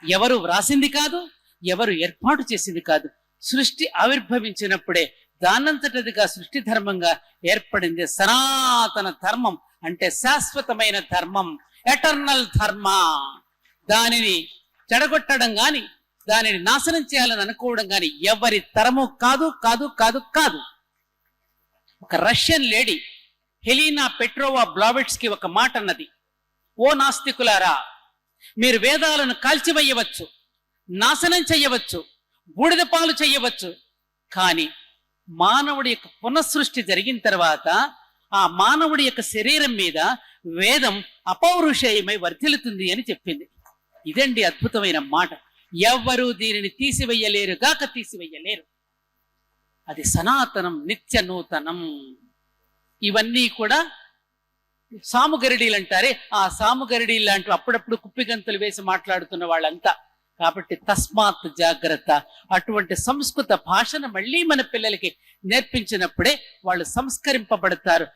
ఎవరు వ్రాసింది కాదు, ఎవరు ఏర్పాటు చేసింది కాదు. సృష్టి ఆవిర్భవించినప్పుడే దానంతటదిగా సృష్టి ధర్మంగా ఏర్పడింది సనాతన ధర్మం. అంటే శాశ్వతమైన ధర్మం, ఎటర్నల్ ధర్మ. దానిని చెడగొట్టడం గాని, దానిని నాశనం చేయాలని అనుకోవడం గాని ఎవరి తరము కాదు కాదు కాదు కాదు. ఒక రష్యన్ లేడీ హెలీనా పెట్రోవా బ్లావెట్స్కి ఒక మాట అన్నది, ఓ నాస్తికులారా, మీరు వేదాలను కాల్చివేయవచ్చు, నాశనం చెయ్యవచ్చు, బూడిద పాలు చెయ్యవచ్చు, కానీ మానవుడి యొక్క పునఃసృష్టి జరిగిన తర్వాత ఆ మానవుడి యొక్క శరీరం మీద వేదం అపౌరుషేయమై వర్ధిల్లుతుంది అని చెప్పింది. ఇదండి అద్భుతమైన మాట. ఎవ్వరూ దీనిని తీసివేయలేరు గాక తీసివేయలేరు. అది సనాతనం, నిత్య నూతనం. ఇవన్నీ కూడా సాముగరిడీలు అంటారే, ఆ సాముగరిడీలు లాంటి అప్పుడప్పుడు కుప్పిగంతులు వేసి మాట్లాడుతున్న వాళ్ళంతా. కాబట్టి తస్మాత్ జాగ్రత్త. అటువంటి సంస్కృత భాషను మళ్ళీ మన పిల్లలకి నేర్పించినప్పుడే వాళ్ళు సంస్కరింపబడతారు.